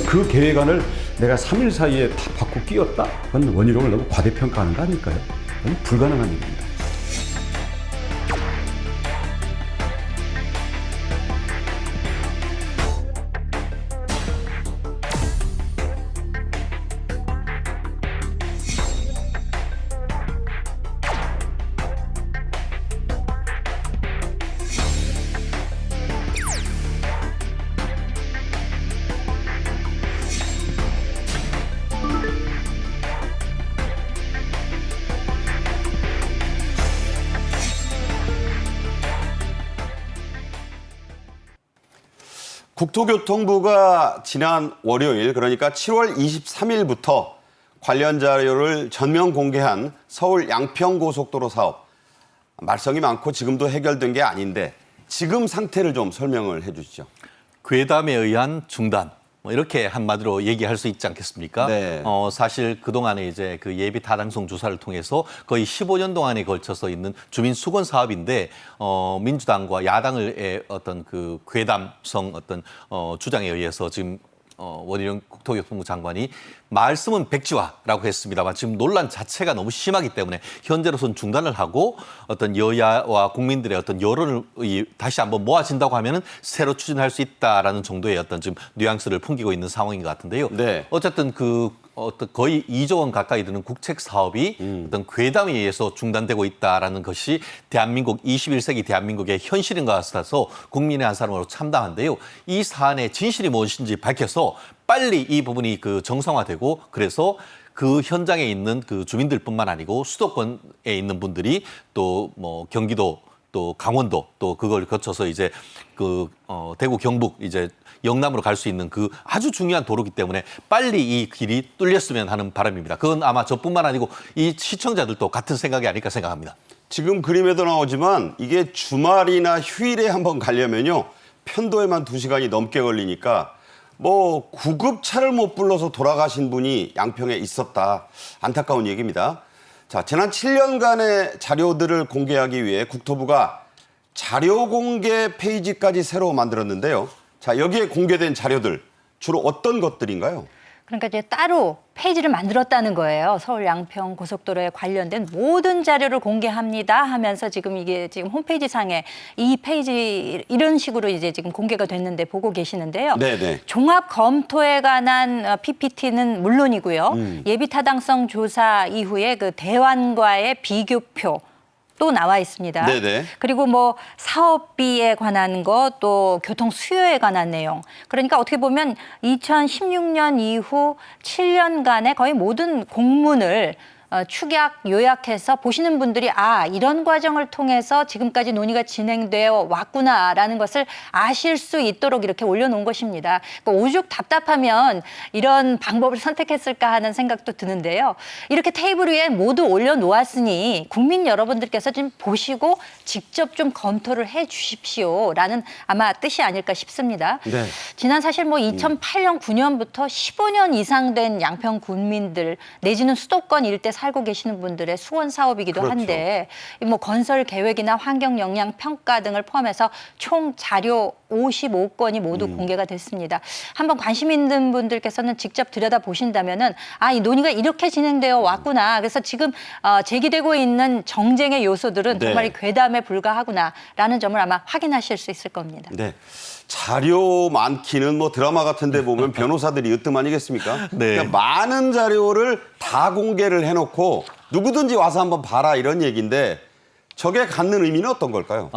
그 계획안을 내가 3일 사이에 다 바꾸고 끼웠다? 그건 원희룡을 너무 과대평가하는 거 아닐까요? 그건 불가능한 일입니다. 국토교통부가 지난 월요일 그러니까 7월 23일부터 관련 자료를 전면 공개한 서울 양평고속도로 사업. 말썽이 많고 지금도 해결된 게 아닌데 지금 상태를 좀 설명을 해 주시죠. 괴담에 의한 중단. 뭐 이렇게 한마디로 얘기할 수 있지 않겠습니까? 네. 사실 그동안에 이제 그 예비 타당성 조사를 통해서 거의 15년 동안에 걸쳐서 있는 주민 수건 사업인데 민주당과 야당의 어떤 그 괴담성 어떤 주장에 의해서 지금 원희룡 국토교통부 장관이 말씀은 백지화라고 했습니다만 지금 논란 자체가 너무 심하기 때문에 현재로서는 중단을 하고 어떤 여야와 국민들의 어떤 여론을 다시 한번 모아진다고 하면은 새로 추진할 수 있다라는 정도의 어떤 지금 뉘앙스를 풍기고 있는 상황인 것 같은데요. 네. 어쨌든 어떤 거의 2조 원 가까이 드는 국책 사업이 어떤 괴담에 의해서 중단되고 있다라는 것이 대한민국 21세기 대한민국의 현실인 것 같아서 국민의 한 사람으로 참담한데요. 이 사안의 진실이 무엇인지 밝혀서 빨리 이 부분이 그 정상화되고 그래서 그 현장에 있는 그 주민들뿐만 아니고 수도권에 있는 분들이 또 뭐 경기도 또 강원도 또 그걸 거쳐서 이제 대구 경북 이제 영남으로 갈 수 있는 그 아주 중요한 도로기 때문에 빨리 이 길이 뚫렸으면 하는 바람입니다. 그건 아마 저뿐만 아니고 이 시청자들도 같은 생각이 아닐까 생각합니다. 지금 그림에도 나오지만 이게 주말이나 휴일에 한번 가려면요. 편도에만 2시간이 넘게 걸리니까 뭐 구급차를 못 불러서 돌아가신 분이 양평에 있었다. 안타까운 얘기입니다. 자, 지난 7년간의 자료들을 공개하기 위해 국토부가 자료 공개 페이지까지 새로 만들었는데요. 자, 여기에 공개된 자료들 주로 어떤 것들인가요? 그러니까 이제 따로 페이지를 만들었다는 거예요. 서울 양평 고속도로에 관련된 모든 자료를 공개합니다 하면서 지금 이게 지금 홈페이지 상에 이 페이지 이런 식으로 이제 지금 공개가 됐는데 보고 계시는데요. 네네. 종합 검토에 관한 PPT는 물론이고요. 예비 타당성 조사 이후에 그 대환과의 비교표 또 나와 있습니다. 네네. 그리고 뭐 사업비에 관한 것, 또 교통 수요에 관한 내용. 그러니까 어떻게 보면 2016년 이후 7년간의 거의 모든 공문을 축약, 요약해서 보시는 분들이 아, 이런 과정을 통해서 지금까지 논의가 진행되어 왔구나라는 것을 아실 수 있도록 이렇게 올려놓은 것입니다. 그러니까 오죽 답답하면 이런 방법을 선택했을까 하는 생각도 드는데요. 이렇게 테이블 위에 모두 올려놓았으니 국민 여러분들께서 좀 보시고 직접 좀 검토를 해 주십시오라는 아마 뜻이 아닐까 싶습니다. 네. 지난 사실 뭐 2008년, 9년부터 15년 이상 된 양평 군민들 내지는 수도권 일대 살고 계시는 분들의 수원 사업이기도 그렇죠. 한데 뭐 건설 계획이나 환경 영향 평가 등을 포함해서 총 자료 55건이 모두 공개가 됐습니다. 한번 관심 있는 분들께서는 직접 들여다 보신다면은 아, 이 논의가 이렇게 진행되어 왔구나. 그래서 지금 제기되고 있는 정쟁의 요소들은 네. 정말 괴담에 불과하구나라는 점을 아마 확인하실 수 있을 겁니다. 네. 자료 많기는 뭐 드라마 같은 데 보면 변호사들이 으뜸 아니겠습니까? 네. 그러니까 많은 자료를 다 공개를 해놓고 누구든지 와서 한번 봐라 이런 얘기인데 저게 갖는 의미는 어떤 걸까요?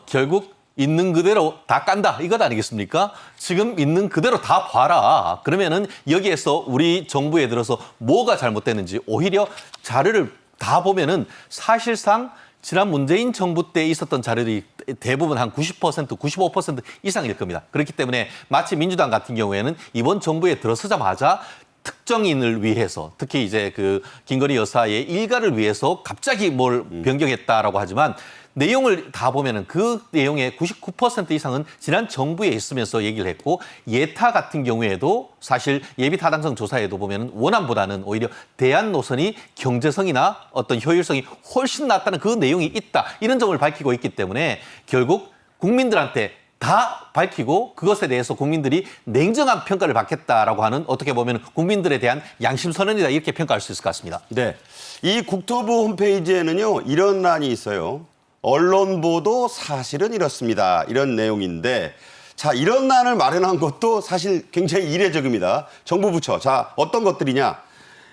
결국 있는 그대로 다 깐다 이것 아니겠습니까? 지금 있는 그대로 다 봐라. 그러면은 여기에서 우리 정부에 들어서 뭐가 잘못됐는지 오히려 자료를 다 보면은 사실상 지난 문재인 정부 때 있었던 자료들이 대부분 한 90%, 95% 이상일 겁니다. 그렇기 때문에 마치 민주당 같은 경우에는 이번 정부에 들어서자마자 특정인을 위해서 특히 이제 그 김건희 여사의 일가를 위해서 갑자기 뭘 변경했다라고 하지만 내용을 다 보면은 그 내용의 99% 이상은 지난 정부에 있으면서 얘기를 했고 예타 같은 경우에도 사실 예비 타당성 조사에도 보면은 원안보다는 오히려 대안 노선이 경제성이나 어떤 효율성이 훨씬 낫다는 그 내용이 있다. 이런 점을 밝히고 있기 때문에 결국 국민들한테 다 밝히고 그것에 대해서 국민들이 냉정한 평가를 받겠다라고 하는 어떻게 보면 국민들에 대한 양심 선언이다 이렇게 평가할 수 있을 것 같습니다. 네. 이 국토부 홈페이지에는요, 이런 란이 있어요. 언론 보도 사실은 이렇습니다. 이런 내용인데, 자, 이런 란을 마련한 것도 사실 굉장히 이례적입니다. 정부 부처. 자, 어떤 것들이냐.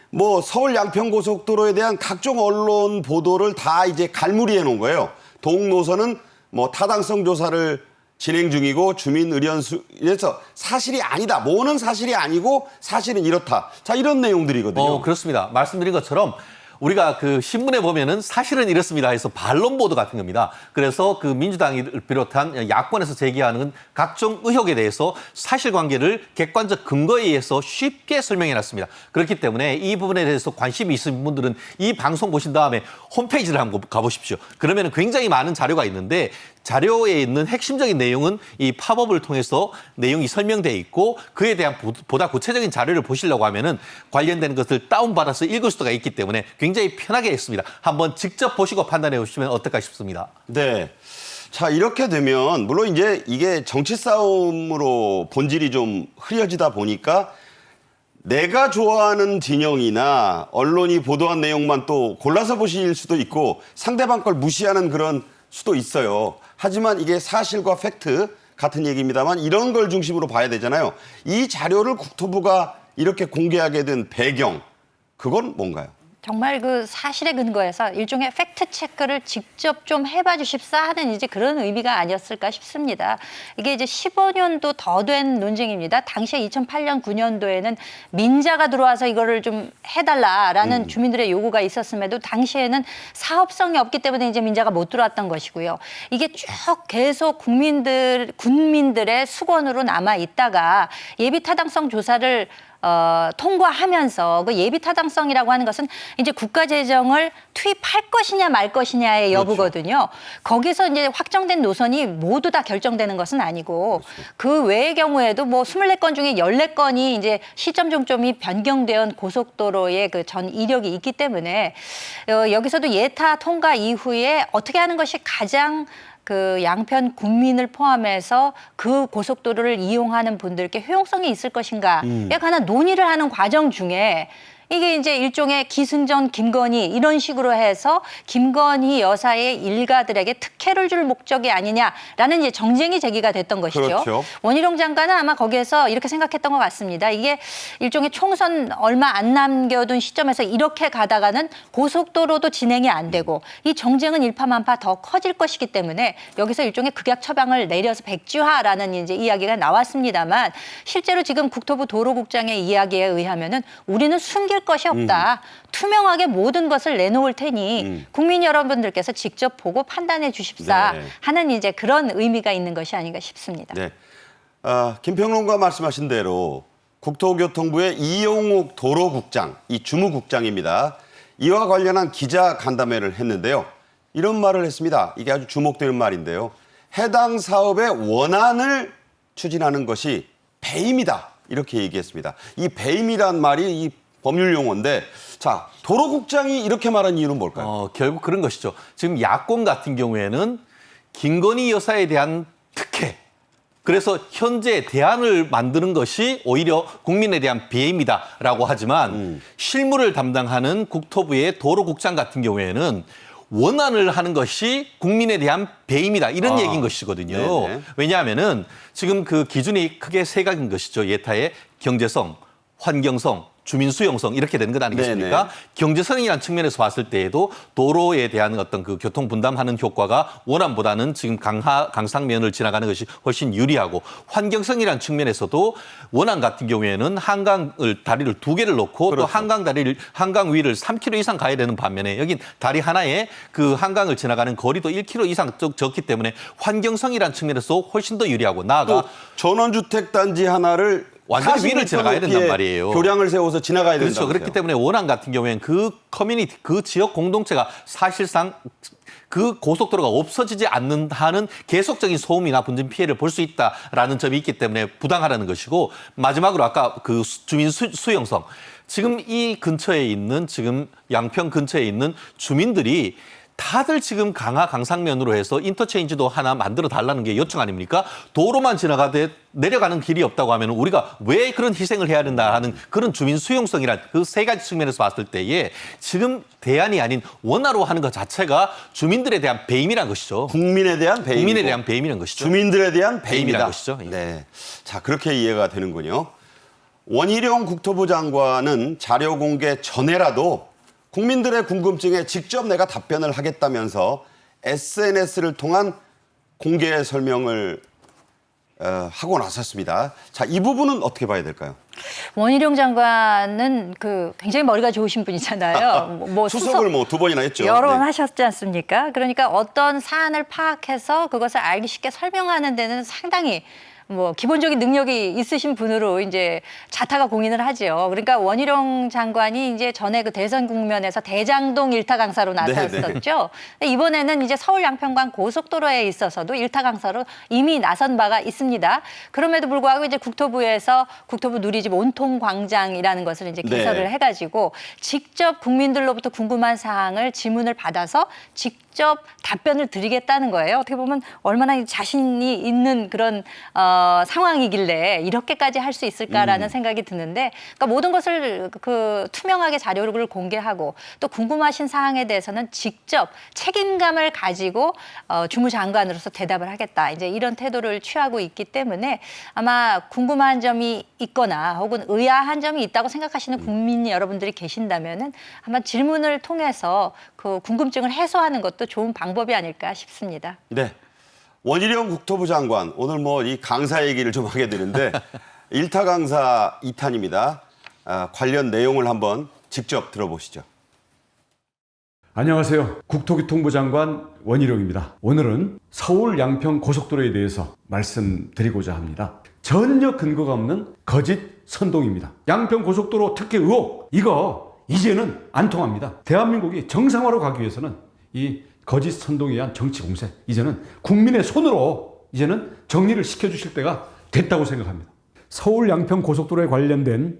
뭐, 서울 양평고속도로에 대한 각종 언론 보도를 다 이제 갈무리해 놓은 거예요. 동노선은 뭐 타당성 조사를 진행 중이고 주민 의견수에서 사실이 아니다. 뭐는 사실이 아니고 사실은 이렇다. 자, 이런 내용들이거든요. 그렇습니다. 말씀드린 것처럼 우리가 그 신문에 보면은 사실은 이렇습니다 해서 반론 보도 같은 겁니다. 그래서 그 민주당을 비롯한 야권에서 제기하는 각종 의혹에 대해서 사실관계를 객관적 근거에 의해서 쉽게 설명해 놨습니다. 그렇기 때문에 이 부분에 대해서 관심이 있으신 분들은 이 방송 보신 다음에 홈페이지를 한번 가보십시오. 그러면 굉장히 많은 자료가 있는데 자료에 있는 핵심적인 내용은 이 팝업을 통해서 내용이 설명되어 있고 그에 대한 보다 구체적인 자료를 보시려고 하면은 관련된 것을 다운받아서 읽을 수가 있기 때문에 굉장히 편하게 했습니다. 한번 직접 보시고 판단해 보시면 어떨까 싶습니다. 네. 자, 이렇게 되면 물론 이제 이게 정치 싸움으로 본질이 좀 흐려지다 보니까 내가 좋아하는 진영이나 언론이 보도한 내용만 또 골라서 보실 수도 있고 상대방 걸 무시하는 그런 수도 있어요. 하지만 이게 사실과 팩트 같은 얘기입니다만 이런 걸 중심으로 봐야 되잖아요. 이 자료를 국토부가 이렇게 공개하게 된 배경, 그건 뭔가요? 정말 그 사실에 근거해서 일종의 팩트 체크를 직접 좀 해봐 주십사 하는 이제 그런 의미가 아니었을까 싶습니다. 이게 이제 15년도 더 된 논쟁입니다. 당시에 2008년, 9년도에는 민자가 들어와서 이거를 좀 해달라라는 주민들의 요구가 있었음에도 당시에는 사업성이 없기 때문에 이제 민자가 못 들어왔던 것이고요. 이게 쭉 계속 군민들의 수건으로 남아 있다가 예비 타당성 조사를 통과하면서 그 예비 타당성이라고 하는 것은 이제 국가 재정을 투입할 것이냐 말 것이냐의 여부거든요. 거기서 이제 확정된 노선이 모두 다 결정되는 것은 아니고 그 외의 경우에도 뭐 24건 중에 14건이 이제 시점 종점이 변경된 고속도로의 그 전 이력이 있기 때문에 여기서도 예타 통과 이후에 어떻게 하는 것이 가장 그 양편 국민을 포함해서 그 고속도로를 이용하는 분들께 효용성이 있을 것인가에 관한 논의를 하는 과정 중에 이게 이제 일종의 기승전 김건희 이런 식으로 해서 김건희 여사의 일가들에게 특혜를 줄 목적이 아니냐라는 이제 정쟁이 제기가 됐던 것이죠. 그렇죠. 원희룡 장관은 아마 거기에서 이렇게 생각했던 것 같습니다. 이게 일종의 총선 얼마 안 남겨둔 시점에서 이렇게 가다가는 고속도로도 진행이 안 되고 이 정쟁은 일파만파 더 커질 것이기 때문에 여기서 일종의 극약 처방을 내려서 백지화라는 이제 이야기가 나왔습니다만 실제로 지금 국토부 도로국장의 이야기에 의하면은 우리는 숨길 것이 없다. 투명하게 모든 것을 내놓을 테니 국민 여러분들께서 직접 보고 판단해 주십사 네. 하는 이제 그런 의미가 있는 것이 아닌가 싶습니다. 네. 김평론가 말씀하신 대로 국토교통부의 이용욱 도로국장, 이 주무국장입니다. 이와 관련한 기자 간담회를 했는데요. 이런 말을 했습니다. 이게 아주 주목되는 말인데요. 해당 사업의 원안을 추진하는 것이 배임이다. 이렇게 얘기했습니다. 이 배임이란 말이 이 법률 용어인데, 자, 도로국장이 이렇게 말한 이유는 뭘까요? 결국 그런 것이죠. 지금 야권 같은 경우에는 김건희 여사에 대한 특혜, 그래서 현재 대안을 만드는 것이 오히려 국민에 대한 배임이다라고 하지만 실무를 담당하는 국토부의 도로국장 같은 경우에는 원안을 하는 것이 국민에 대한 배임이다 이런 얘기인 것이거든요. 네네. 왜냐하면은 지금 그 기준이 크게 세 가지인 것이죠. 예타의 경제성, 환경성, 주민 수용성 이렇게 되는 것 아니겠습니까? 네네. 경제성이라는 측면에서 봤을 때에도 도로에 대한 어떤 그 교통 분담하는 효과가 원안보다는 지금 강상면을 지나가는 것이 훨씬 유리하고, 환경성이라는 측면에서도 원안 같은 경우에는 한강을 다리를 2개를 놓고 그렇죠. 또 한강 위를 3km 이상 가야 되는 반면에 여긴 다리 하나에 그 한강을 지나가는 거리도 1km 이상 적기 때문에 환경성이라는 측면에서 훨씬 더 유리하고, 나아가 또 전원주택 단지 하나를 완전히 40m 위를 지나가야 된단 높이의 말이에요. 교량을 세워서 지나가야 된다. 그렇죠. 그렇기 때문에 원안 같은 경우에는 그 커뮤니티, 그 지역 공동체가 사실상 그 고속도로가 없어지지 않는 한은 계속적인 소음이나 분진 피해를 볼 수 있다라는 점이 있기 때문에 부당하다는 것이고, 마지막으로 아까 그 주민 수용성. 지금 이 근처에 있는, 지금 양평 근처에 있는 주민들이 다들 지금 강상면으로 해서 인터체인지도 하나 만들어 달라는 게 요청 아닙니까? 도로만 지나가되 내려가는 길이 없다고 하면 우리가 왜 그런 희생을 해야 된다 하는 그런 주민 수용성이란 그 세 가지 측면에서 봤을 때에 지금 대안이 아닌 원화로 하는 것 자체가 주민들에 대한 배임이란 것이죠. 국민에 대한 배임. 국민에 대한 배임이란 것이죠. 주민들에 대한 배임이다. 배임이라는 것이죠. 예. 네. 자, 그렇게 이해가 되는군요. 원희룡 국토부 장관은 자료 공개 전에라도 국민들의 궁금증에 직접 내가 답변을 하겠다면서 SNS를 통한 공개 설명을 하고 나섰습니다. 자, 이 부분은 어떻게 봐야 될까요? 원희룡 장관은 그 굉장히 머리가 좋으신 분이잖아요. 뭐 수석을 뭐 2번이나 했죠. 여러 번 네. 하셨지 않습니까? 그러니까 어떤 사안을 파악해서 그것을 알기 쉽게 설명하는 데는 상당히 뭐 기본적인 능력이 있으신 분으로 이제 자타가 공인을 하죠. 그러니까 원희룡 장관이 이제 전에 그 대선 국면에서 대장동 일타 강사로 나섰었죠. 이번에는 이제 서울 양평간 고속도로에 있어서도 일타 강사로 이미 나선 바가 있습니다. 그럼에도 불구하고 이제 국토부에서 국토부 누리집 온통 광장이라는 것을 이제 개설을 해가지고 직접 국민들로부터 궁금한 사항을 질문을 받아서 직접 답변을 드리겠다는 거예요. 어떻게 보면 얼마나 자신이 있는 그런 상황이길래 이렇게까지 할 수 있을까라는 생각이 드는데, 그러니까 모든 것을 그 투명하게 자료를 공개하고 또 궁금하신 사항에 대해서는 직접 책임감을 가지고 주무장관으로서 대답을 하겠다. 이제 이런 태도를 취하고 있기 때문에 아마 궁금한 점이 있거나 혹은 의아한 점이 있다고 생각하시는 국민 여러분들이 계신다면은 아마 질문을 통해서 그 궁금증을 해소하는 것도 좋은 방법이 아닐까 싶습니다. 네. 원희룡 국토부 장관, 오늘 뭐 이 강사 얘기를 좀 하게 되는데 일타 강사 2탄입니다. 관련 내용을 한번 직접 들어보시죠. 안녕하세요. 국토교통부 장관 원희룡입니다. 오늘은 서울 양평 고속도로에 대해서 말씀드리고자 합니다. 전혀 근거가 없는 거짓 선동입니다. 양평 고속도로 특혜 의혹, 이거 이제는 안 통합니다. 대한민국이 정상화로 가기 위해서는 이 거짓 선동에 의한 정치 공세, 이제는 국민의 손으로 이제는 정리를 시켜주실 때가 됐다고 생각합니다. 서울 양평 고속도로에 관련된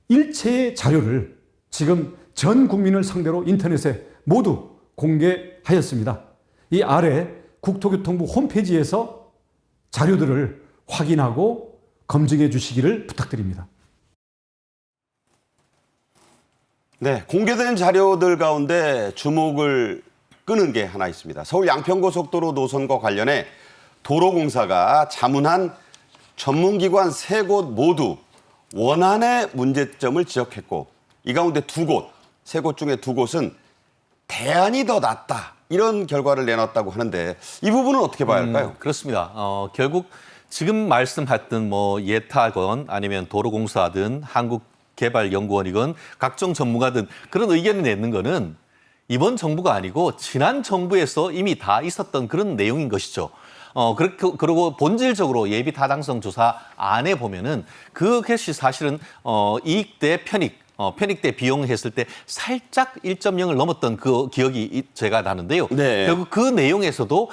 일체의 자료를 지금 전 국민을 상대로 인터넷에 모두 공개하였습니다. 이 아래 국토교통부 홈페이지에서 자료들을 확인하고 검증해 주시기를 부탁드립니다. 네, 공개된 자료들 가운데 주목을 끄는 게 하나 있습니다. 서울 양평고속도로 노선과 관련해 도로공사가 자문한 전문기관 3곳 모두 원안의 문제점을 지적했고, 이 가운데 2곳, 3곳 중에 2곳은 대안이 더 낫다, 이런 결과를 내놨다고 하는데 이 부분은 어떻게 봐야 할까요? 그렇습니다. 결국 지금 말씀하셨던 뭐 예타건 아니면 도로공사든 한국개발연구원이건 각종 전문가든 그런 의견을 내는 거는 이번 정부가 아니고 지난 정부에서 이미 다 있었던 그런 내용인 것이죠. 그리고 본질적으로 예비 타당성 조사 안에 보면은 그것이 사실은 이익 대 편익 대 비용 했을 때 살짝 1.0을 넘었던 그 기억이 제가 나는데요. 네. 결국 그 내용에서도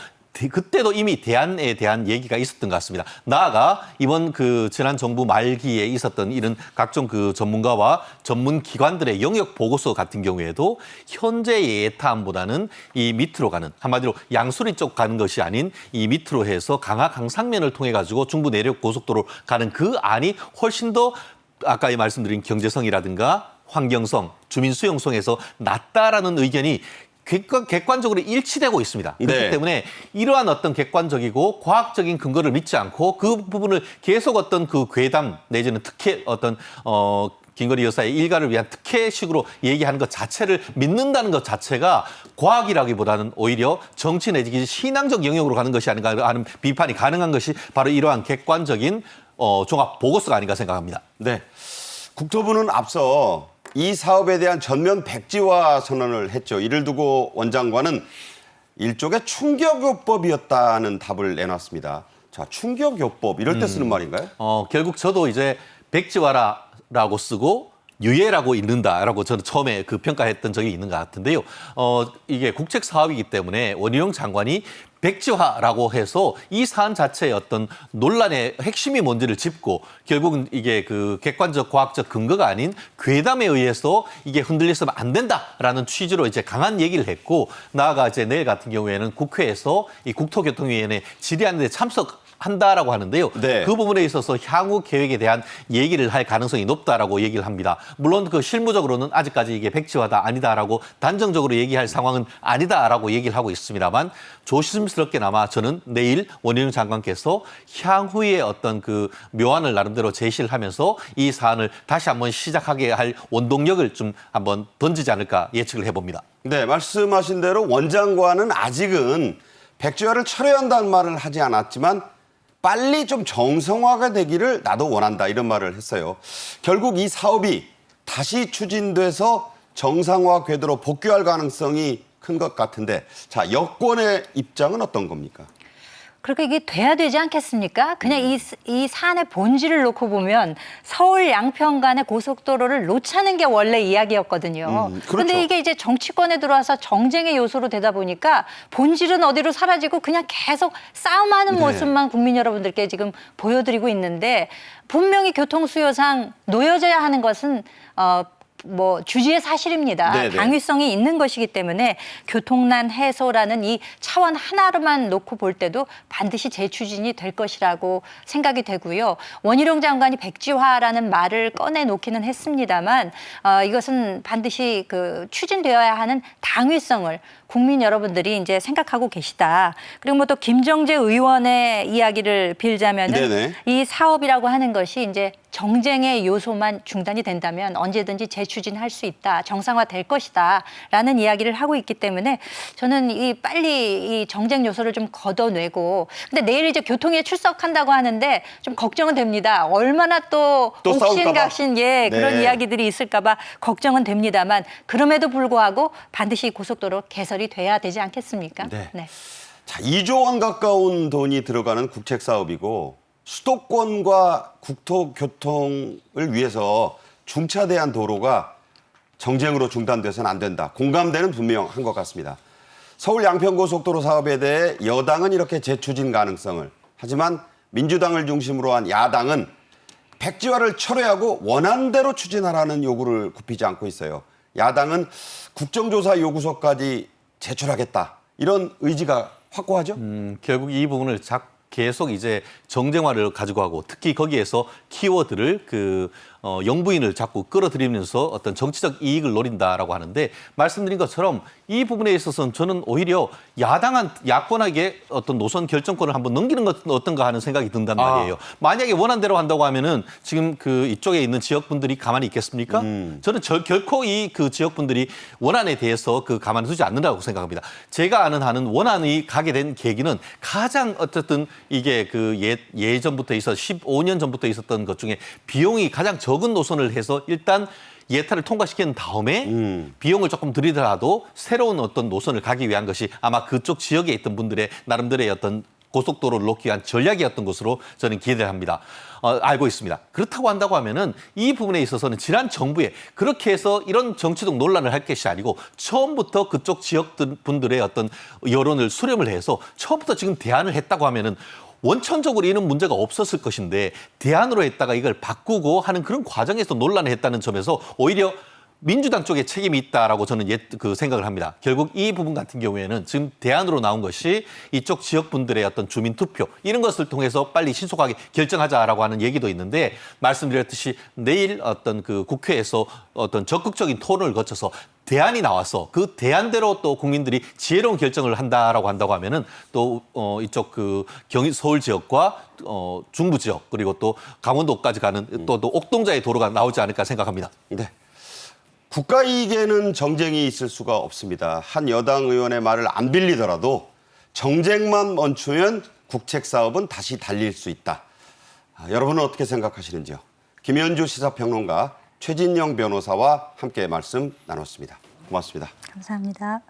그때도 이미 대안에 대한 얘기가 있었던 것 같습니다. 나아가 이번 그 지난 정부 말기에 있었던 이런 각종 그 전문가와 전문 기관들의 영역 보고서 같은 경우에도 현재 예타안보다는 이 밑으로 가는, 한마디로 양수리 쪽 가는 것이 아닌 이 밑으로 해서 강화 강상면을 통해 가지고 중부 내륙 고속도로 가는 그 안이 훨씬 더 아까 말씀드린 경제성이라든가 환경성, 주민 수용성에서 낫다라는 의견이 객관적으로 일치되고 있습니다. 그렇기 네. 때문에 이러한 어떤 객관적이고 과학적인 근거를 믿지 않고 그 부분을 계속 어떤 그 괴담 내지는 특혜 어떤 김건희 여사의 일가를 위한 특혜식으로 얘기하는 것 자체를 믿는다는 것 자체가 과학이라기보다는 오히려 정치 내지 신앙적 영역으로 가는 것이 아닌가 하는 비판이 가능한 것이 바로 이러한 객관적인 종합 보고서가 아닌가 생각합니다. 네. 국토부는 앞서 이 사업에 대한 전면 백지화 선언을 했죠. 이를 두고 원장관은 일종의 충격요법이었다는 답을 내놨습니다. 자, 충격요법 이럴 때 쓰는 말인가요? 결국 저도 이제 백지화라고 쓰고 유예라고 읽는다라고 저는 처음에 그 평가했던 적이 있는 것 같은데요. 이게 국책 사업이기 때문에 원희룡 장관이 백지화라고 해서 이 사안 자체의 어떤 논란의 핵심이 뭔지를 짚고 결국은 이게 그 객관적 과학적 근거가 아닌 괴담에 의해서 이게 흔들려서는 안 된다라는 취지로 이제 강한 얘기를 했고, 나아가 이제 내일 같은 경우에는 국회에서 이 국토교통위원회 질의하는 데 참석한다라고 하는데요. 네. 그 부분에 있어서 향후 계획에 대한 얘기를 할 가능성이 높다라고 얘기를 합니다. 물론 그 실무적으로는 아직까지 이게 백지화다 아니다라고 단정적으로 얘기할 상황은 아니다라고 얘기를 하고 있습니다만, 조심스럽게나마 저는 내일 원희룡 장관께서 향후에 어떤 그 묘안을 나름대로 제시를 하면서 이 사안을 다시 한번 시작하게 할 원동력을 좀 한번 던지지 않을까 예측을 해봅니다. 네, 말씀하신 대로 원장관은 아직은 백지화를 철회한다는 말을 하지 않았지만 빨리 좀 정상화가 되기를 나도 원한다, 이런 말을 했어요. 결국 이 사업이 다시 추진돼서 정상화 궤도로 복귀할 가능성이 큰 것 같은데, 자, 여권의 입장은 어떤 겁니까? 그렇게 이게 돼야 되지 않겠습니까? 그냥 이 사안의 본질을 놓고 보면 서울 양평 간의 고속도로를 놓자는 게 원래 이야기였거든요. 그렇죠. 그런데 이게 이제 정치권에 들어와서 정쟁의 요소로 되다 보니까 본질은 어디로 사라지고 그냥 계속 싸움하는 네. 모습만 국민 여러분들께 지금 보여드리고 있는데, 분명히 교통수요상 놓여져야 하는 것은 주지의 사실입니다. 네네. 당위성이 있는 것이기 때문에 교통난 해소라는 이 차원 하나로만 놓고 볼 때도 반드시 재추진이 될 것이라고 생각이 되고요. 원희룡 장관이 백지화라는 말을 꺼내놓기는 했습니다만 이것은 반드시 그 추진되어야 하는 당위성을 국민 여러분들이 이제 생각하고 계시다. 그리고 뭐 또 김정재 의원의 이야기를 빌자면은 네네. 이 사업이라고 하는 것이 이제 정쟁의 요소만 중단이 된다면 언제든지 재추진할 수 있다, 정상화될 것이다라는 이야기를 하고 있기 때문에 저는 빨리 이 정쟁 요소를 좀 걷어내고, 근데 내일 이제 교통에 출석한다고 하는데 좀 걱정은 됩니다. 얼마나 또 옥신각신 그런 네. 이야기들이 있을까봐 걱정은 됩니다만, 그럼에도 불구하고 반드시 고속도로 개설이 돼야 되지 않겠습니까? 네. 자, 2조 원 가까운 돈이 들어가는 국책 사업이고 수도권과 국토교통을 위해서 중차대한 도로가 정쟁으로 중단돼서는 안 된다. 공감대는 분명한 것 같습니다. 서울 양평고속도로 사업에 대해 여당은 이렇게 재추진 가능성을, 하지만 민주당을 중심으로 한 야당은 백지화를 철회하고 원안대로 추진하라는 요구를 굽히지 않고 있어요. 야당은 국정조사 요구서까지 제출하겠다, 이런 의지가 확고하죠? 결국 이 부분을 계속 이제 정쟁화를 가지고 가고 특히 거기에서 키워드를 영부인을 자꾸 끌어들이면서 어떤 정치적 이익을 노린다라고 하는데 말씀드린 것처럼 이 부분에 있어서는 저는 오히려 야권에게 어떤 노선 결정권을 한번 넘기는 것 어떤가 하는 생각이 든단 말이에요. 만약에 원한 대로 한다고 하면은 지금 이쪽에 있는 지역분들이 가만히 있겠습니까? 저는 결코 그 지역분들이 원안에 대해서 가만히 두지 않는다고 생각합니다. 제가 아는 한은 원안이 가게 된 계기는 가장 어쨌든 이게 예전부터 15년 전부터 있었던 것 중에 비용이 가장 적은 노선을 해서 일단 예타를 통과시킨 다음에 비용을 조금 들이더라도 새로운 어떤 노선을 가기 위한 것이 아마 그쪽 지역에 있던 분들의 나름대로의 어떤 고속도로를 놓기 위한 전략이었던 것으로 저는 기대를 합니다. 알고 있습니다. 그렇다고 한다고 하면은 이 부분에 있어서는 지난 정부에 그렇게 해서 이런 정치적 논란을 할 것이 아니고 처음부터 그쪽 지역 분들의 어떤 여론을 수렴을 해서 처음부터 지금 대안을 했다고 하면은 원천적으로 이런 문제가 없었을 것인데 대안으로 했다가 이걸 바꾸고 하는 그런 과정에서 논란을 했다는 점에서 오히려 민주당 쪽에 책임이 있다라고 저는 생각을 합니다. 결국 이 부분 같은 경우에는 지금 대안으로 나온 것이 이쪽 지역분들의 어떤 주민 투표 이런 것을 통해서 빨리 신속하게 결정하자라고 하는 얘기도 있는데 말씀드렸듯이 내일 어떤 국회에서 어떤 적극적인 토론을 거쳐서 대안이 나와서 그 대안대로 또 국민들이 지혜로운 결정을 한다라고 한다고 하면은 또 이쪽 서울 지역과 중부 지역 그리고 또 강원도까지 가는 또 옥동자의 도로가 나오지 않을까 생각합니다. 네. 국가 이익에는 정쟁이 있을 수가 없습니다. 한 여당 의원의 말을 안 빌리더라도 정쟁만 멈추면 국책 사업은 다시 달릴 수 있다. 여러분은 어떻게 생각하시는지요? 김현주 시사평론가, 최진영 변호사와 함께 말씀 나눴습니다. 고맙습니다. 감사합니다.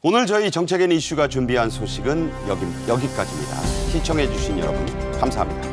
오늘 저희 정책엔 이슈가 준비한 소식은 여기까지입니다. 시청해 주신 여러분 감사합니다.